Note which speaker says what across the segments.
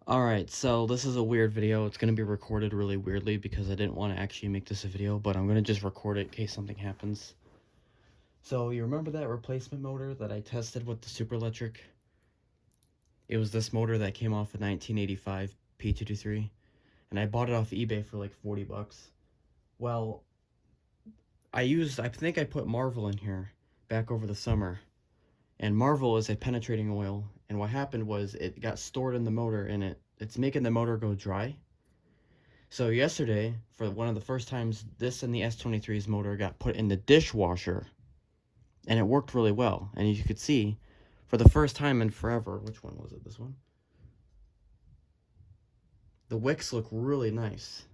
Speaker 1: Alright, so this is a weird video. It's going to be recorded really weirdly because I didn't want to actually make this a video, but I'm going to just record it in case something happens. So, you remember that replacement motor that I tested with the Super Electric? It was this motor that came off a 1985 P223, and I bought it off eBay for like 40 bucks. Well, I think I put Marvel in here back over the summer, and Marvel is a penetrating oil, and what happened was it got stored in the motor, and it's making the motor go dry. So yesterday, for one of the first times, this and the S23's motor got put in the dishwasher, and it worked really well. And as you could see, for the first time in forever, which one was it? This one? The wicks look really nice.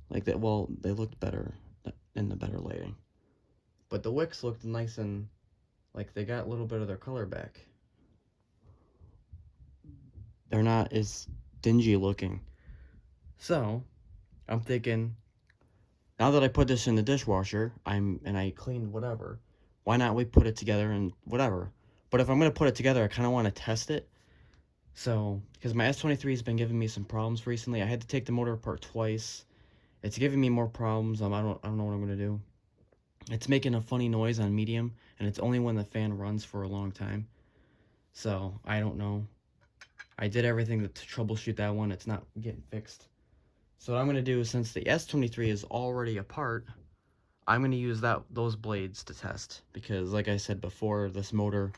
Speaker 1: Like that, well, they looked better in the better lighting. But the wicks looked nice and like they got a little bit of their color back. They're not as dingy looking. So, I'm thinking, now that I put this in the dishwasher, and I cleaned whatever, why not we put it together and whatever. But if I'm going to put it together, I kind of want to test it. So, because my S23 has been giving me some problems recently. I had to take the motor apart twice. It's giving me more problems. I don't know what I'm going to do. It's making a funny noise on medium, and it's only when the fan runs for a long time. So, I don't know. I did everything to troubleshoot that one. It's not getting fixed. So what I'm going to do, since the S23 is already apart, I'm going to use those blades to test. Because like I said before, this motor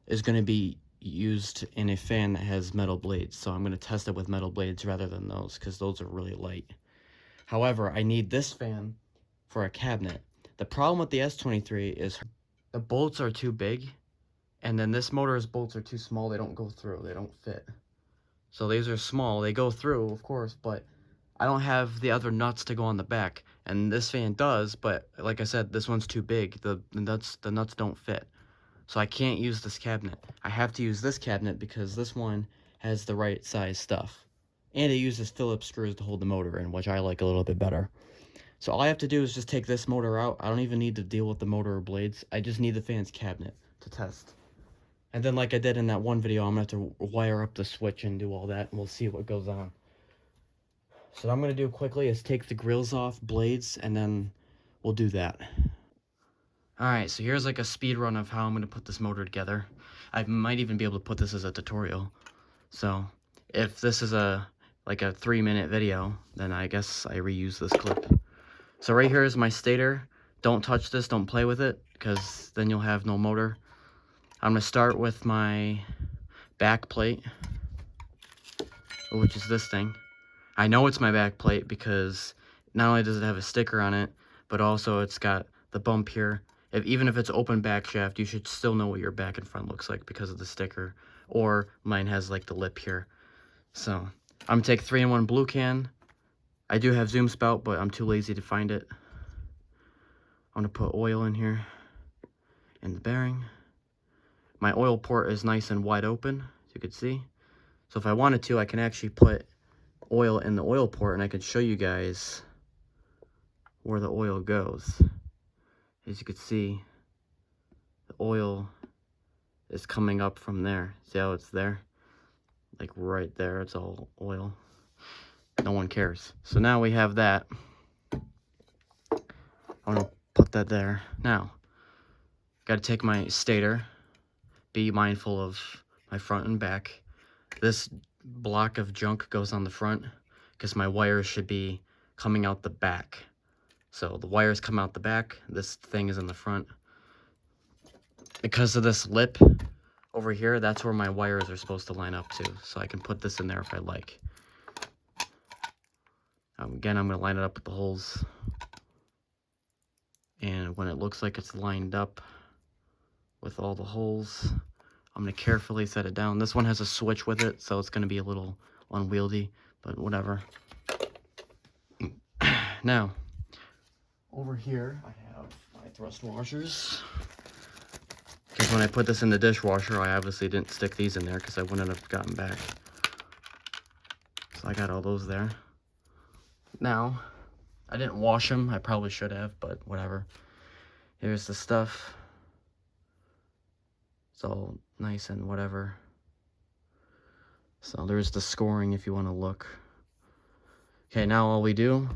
Speaker 1: is going to be used in a fan that has metal blades. So I'm going to test it with metal blades rather than those, because those are really light. However, I need this fan for a cabinet. The problem with the S23 is the bolts are too big, and then this motor's bolts are too small. They don't go through. They don't fit. So these are small. They go through, of course, but I don't have the other nuts to go on the back, and this fan does, but like I said, this one's too big. The nuts don't fit. So I can't use this cabinet. I have to use this cabinet because this one has the right size stuff. And it uses Phillips screws to hold the motor in, which I like a little bit better. So all I have to do is just take this motor out. I don't even need to deal with the motor or blades. I just need the fan's cabinet to test. And then like I did in that one video, I'm going to have to wire up the switch and do all that, and we'll see what goes on. So what I'm going to do quickly is take the grills off, blades, and then we'll do that. Alright, so here's like a speed run of how I'm going to put this motor together. I might even be able to put this as a tutorial. So if this is like a 3-minute video, then I guess I reuse this clip. So right here is my stator. Don't touch this, don't play with it, because then you'll have no motor. I'm going to start with my back plate, which is this thing. I know it's my back plate because not only does it have a sticker on it, but also it's got the bump here. Even if it's open back shaft, you should still know what your back and front looks like because of the sticker. Or mine has like the lip here. So I'm going to take 3-in-1 blue can. I do have zoom spout, but I'm too lazy to find it. I'm going to put oil in here and the bearing. My oil port is nice and wide open, as you can see. So if I wanted to, I can actually put oil in the oil port, and I can show you guys where the oil goes. As you can see, the oil is coming up from there. See how it's there? Like right there, it's all oil. No one cares. So now we have that. I'm gonna put that there. Now, gotta take my stator, be mindful of my front and back. This block of junk goes on the front because my wires should be coming out the back. So the wires come out the back, this thing is in the front. Because of this lip over here, that's where my wires are supposed to line up to. So I can put this in there if I like. Again, I'm going to line it up with the holes. And when it looks like it's lined up with all the holes, I'm going to carefully set it down. This one has a switch with it, so it's going to be a little unwieldy, but whatever. Now, over here, I have my thrust washers. Because when I put this in the dishwasher, I obviously didn't stick these in there because I wouldn't have gotten back. So I got all those there. Now, I didn't wash them. I probably should have, but whatever. Here's the stuff. It's all nice and whatever. So there's the scoring if you want to look. Okay, now all we do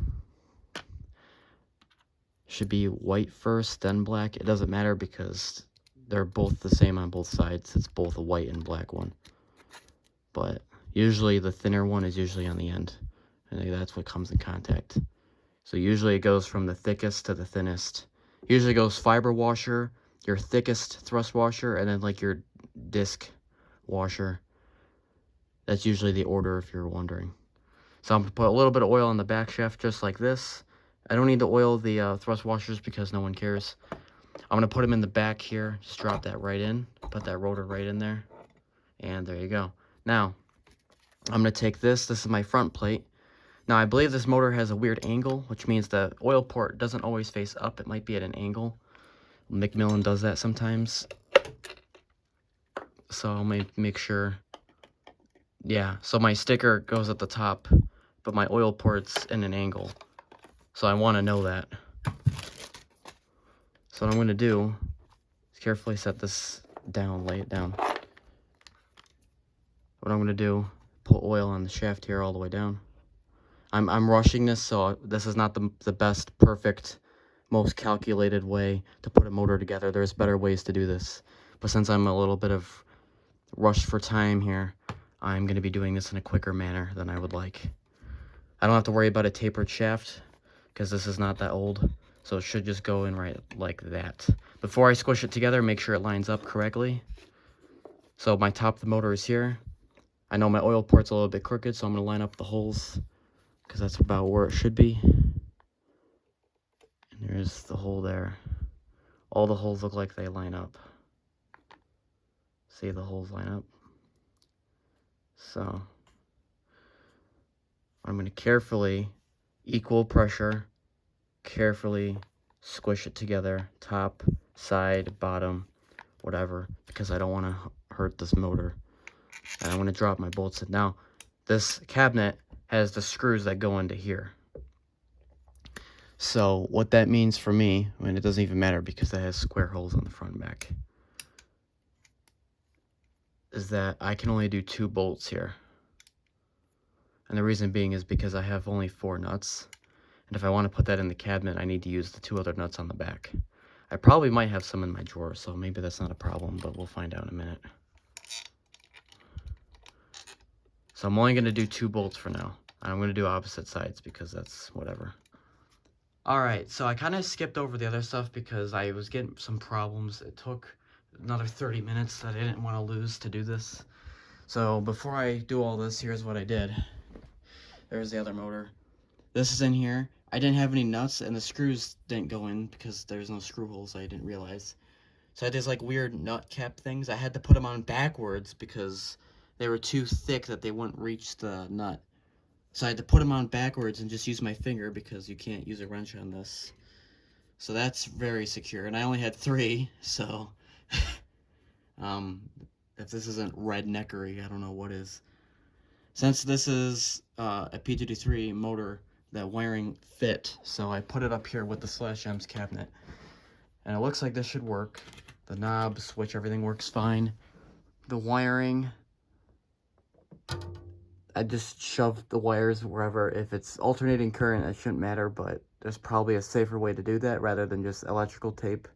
Speaker 1: should be white first, then black. It doesn't matter because they're both the same on both sides. It's both a white and black one. But usually the thinner one is usually on the end. And that's what comes in contact. So usually it goes from the thickest to the thinnest. Usually it goes fiber washer, your thickest thrust washer, and then like your disc washer. That's usually the order if you're wondering. So I'm going to put a little bit of oil on the back shaft just like this. I don't need to oil the thrust washers because no one cares. I'm going to put them in the back here. Just drop that right in. Put that rotor right in there. And there you go. Now, I'm going to take this. This is my front plate. Now, I believe this motor has a weird angle, which means the oil port doesn't always face up. It might be at an angle. Mcmillan does that sometimes. So I'll make sure. Yeah, so my sticker goes at the top, but my oil port's in an angle. So I want to know that. So what I'm going to do is carefully set this down, lay it down. What I'm going to do, put oil on the shaft here all the way down. I'm rushing this, so this is not the best, perfect, most calculated way to put a motor together. There's better ways to do this. But since I'm a little bit of rushed for time here, I'm going to be doing this in a quicker manner than I would like. I don't have to worry about a tapered shaft because this is not that old. So it should just go in right like that. Before I squish it together, make sure it lines up correctly. So my top of the motor is here. I know my oil port's a little bit crooked, so I'm going to line up the holes because that's about where it should be. And there's the hole there. All the holes look like they line up. See, the holes line up. So I'm going to carefully, equal pressure, carefully squish it together, top, side, bottom, whatever, because I don't want to hurt this motor. And I'm going to drop my bolts in. Now, this cabinet has the screws that go into here. So what that means for me, I mean, it doesn't even matter because it has square holes on the front and back, is that I can only do 2 bolts here. And the reason being is because I have only 4 nuts. And if I want to put that in the cabinet, I need to use the 2 other nuts on the back. I probably might have some in my drawer, so maybe that's not a problem, but we'll find out in a minute. So I'm only going to do 2 bolts for now. I'm going to do opposite sides because that's whatever. Alright, so I kind of skipped over the other stuff because I was getting some problems. It took another 30 minutes that I didn't want to lose to do this. So before I do all this, here's what I did. There's the other motor. This is in here. I didn't have any nuts and the screws didn't go in because there's no screw holes. I didn't realize. So I had these like weird nut cap things. I had to put them on backwards because they were too thick that they wouldn't reach the nut. So I had to put them on backwards and just use my finger because you can't use a wrench on this. So that's very secure. And I only had 3, so if this isn't redneckery, I don't know what is. Since this is a P53 motor, that wiring fit, so I put it up here with the /M's cabinet. And it looks like this should work. The knob, switch, everything works fine. The wiring, I just shoved the wires wherever. If it's alternating current, it shouldn't matter, but there's probably a safer way to do that rather than just electrical tape.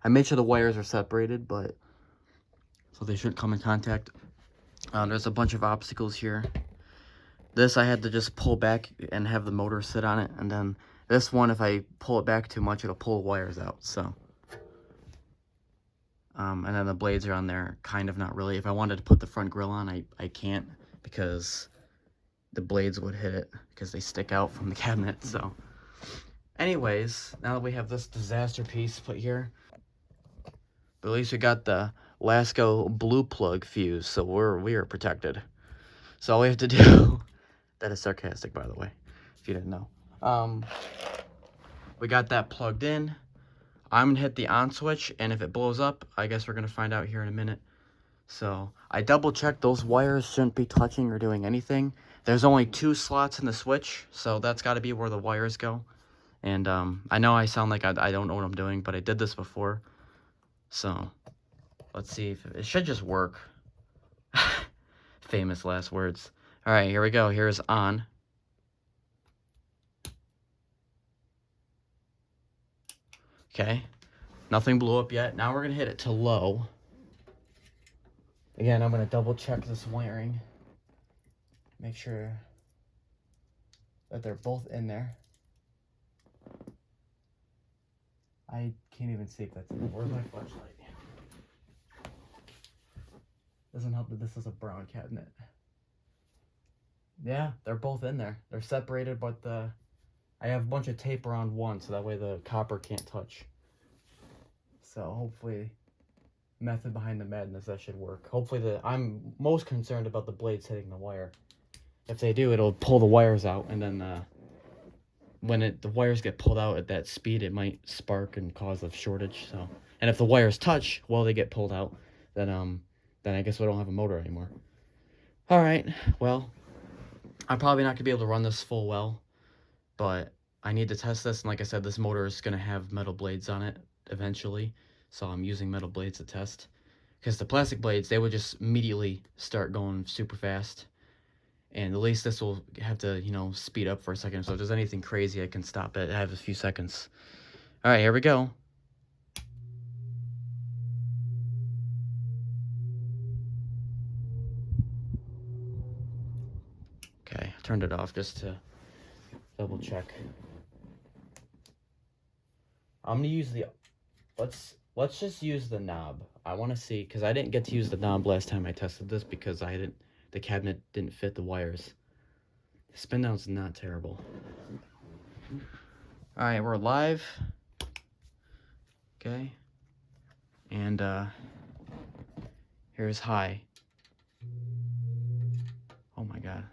Speaker 1: I made sure the wires are separated, but so they shouldn't come in contact. There's a bunch of obstacles here. This I had to just pull back and have the motor sit on it, and then this one, if I pull it back too much, it'll pull the wires out, so. And then the blades are on there, kind of, not really. If I wanted to put the front grille on, I can't because the blades would hit it because they stick out from the cabinet, so. Anyways, now that we have this disaster piece put here, but at least we got the Lasco blue plug fuse, so we are protected. So all we have to do, that is sarcastic, by the way, if you didn't know. We got that plugged in. I'm gonna hit the on switch, and if it blows up, I guess we're gonna find out here in a minute. So I double checked, those wires shouldn't be touching or doing anything. There's only 2 slots in the switch, so that's got to be where the wires go. And I know I sound like I don't know what I'm doing, but I did this before. So Let's see if it should just work. Famous last words. All right, here we go. Here's on. Okay, nothing blew up yet. Now we're gonna hit it to low. Again, I'm gonna double check this wiring. Make sure that they're both in there. I can't even see if that's in there. Where's my flashlight? Doesn't help that this is a brown cabinet. Yeah, they're both in there. They're separated, but I have a bunch of tape around one, so that way the copper can't touch. So hopefully, method behind the madness, that should work. Hopefully I'm most concerned about the blades hitting the wire. If they do, it'll pull the wires out, and then when the wires get pulled out at that speed, it might spark and cause a shortage. So, and if the wires touch while they get pulled out, then I guess we don't have a motor anymore. All right, well, I'm probably not gonna be able to run this full well, but I need to test this, and like I said, this motor is gonna have metal blades on it eventually, so I'm using metal blades to test. Because the plastic blades, they would just immediately start going super fast. And at least this will have to, speed up for a second. So if there's anything crazy, I can stop it. I have a few seconds. All right, here we go. Okay, I turned it off just to double check. I'm gonna use let's just use the knob. I want to see, because I didn't get to use the knob last time I tested this because the cabinet didn't fit the wires. The spin down's not terrible. All right, we're live. Okay. And here's high. Oh my god.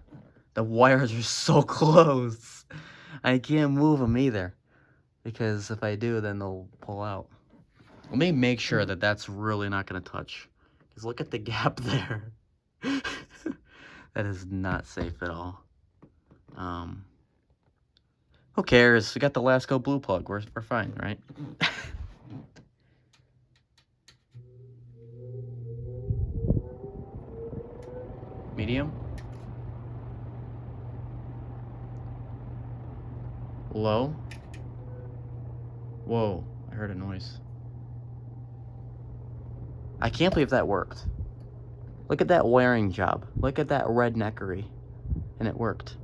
Speaker 1: The wires are so close. I can't move them either, because if I do, then they'll pull out. Let me make sure that that's really not going to touch. Because look at the gap there. That is not safe at all. Who cares? We got the Lasco blue plug. We're fine, right? Medium. Low. Whoa, I heard a noise. I can't believe that worked. Look at that wiring job. Look at that red neckery. And it worked.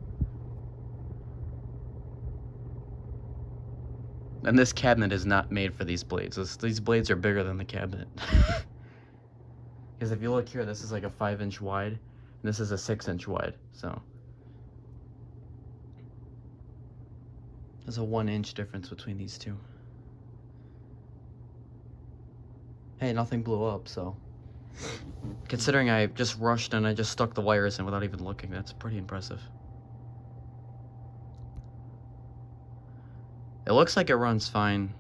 Speaker 1: And this cabinet is not made for these blades. These blades are bigger than the cabinet. Because if you look here, this is like a 5-inch wide, and this is a 6-inch wide. So there's a 1-inch difference between these two. Hey, nothing blew up, so considering I just rushed and I just stuck the wires in without even looking, that's pretty impressive. It looks like it runs fine,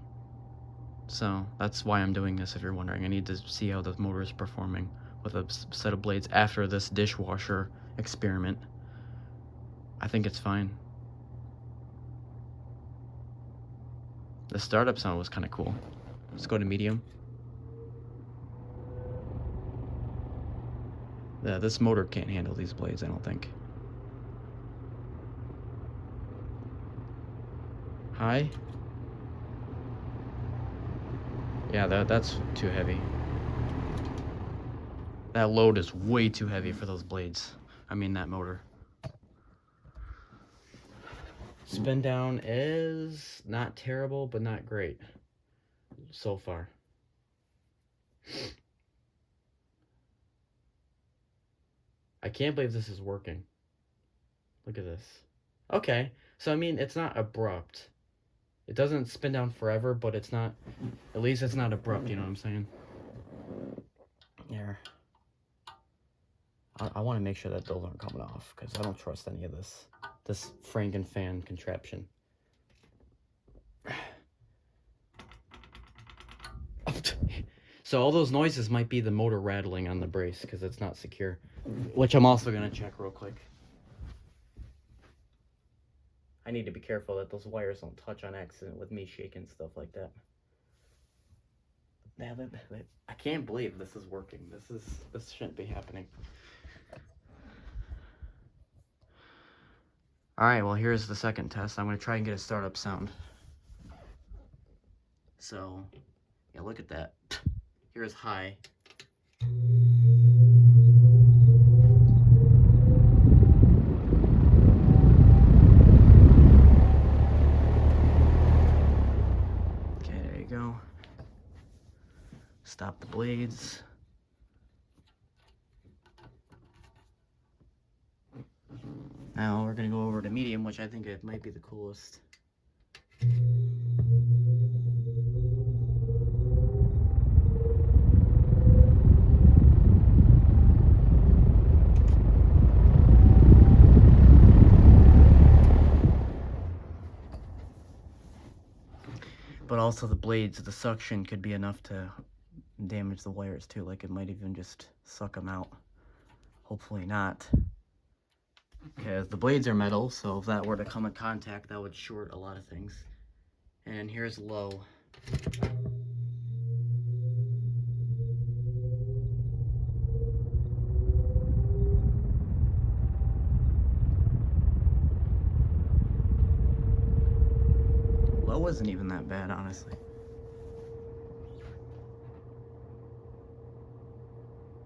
Speaker 1: so that's why I'm doing this, if you're wondering. I need to see how the motor is performing with a set of blades after this dishwasher experiment. I think it's fine. The startup sound was kind of cool. Let's go to medium. Yeah, this motor can't handle these blades, I don't think. High. Yeah, that's too heavy. That load is way too heavy for those blades. I mean, that motor. Spin down is not terrible, but not great so far. I can't believe this is working. Look at this. Okay, so I mean, it's not abrupt. It doesn't spin down forever, but it's not, at least it's not abrupt, you know what I'm saying? There. I want to make sure that those aren't coming off, because I don't trust any of this Franken-fan contraption. So all those noises might be the motor rattling on the brace, because it's not secure. Which I'm also going to check real quick. I need to be careful that those wires don't touch on accident with me shaking stuff like that. I can't believe this is working. This shouldn't be happening. Alright, well here's the second test. I'm gonna try and get a startup sound. So, yeah, look at that. Here's high. Okay, there you go. Stop the blades. Now we're gonna go over to medium, which I think it might be the coolest. But also the blades, the suction could be enough to damage the wires too. Like it might even just suck them out. Hopefully not. Because the blades are metal, so if that were to come in contact, that would short a lot of things. And here's low. Low isn't even that bad, honestly.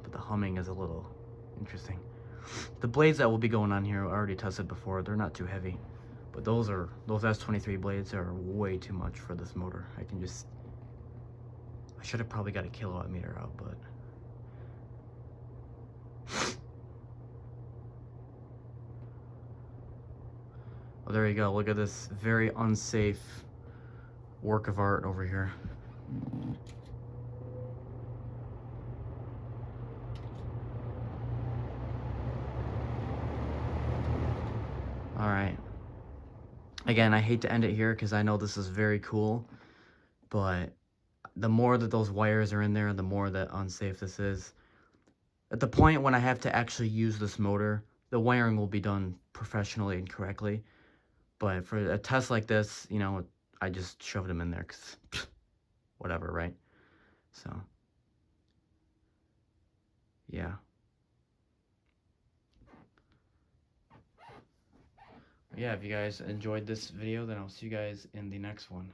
Speaker 1: But the humming is a little interesting. The blades that will be going on here, I already tested before, they're not too heavy. But those S23 blades are way too much for this motor. I should have probably got a kilowatt meter out, but... Oh, there you go. Look at this very unsafe work of art over here. All right. Again, I hate to end it here because I know this is very cool, but the more that those wires are in there, the more that unsafe this is. At the point when I have to actually use this motor, the wiring will be done professionally and correctly. But for a test like this, you know, I just shoved them in there because whatever, right? So, yeah. Yeah, if you guys enjoyed this video, then I'll see you guys in the next one.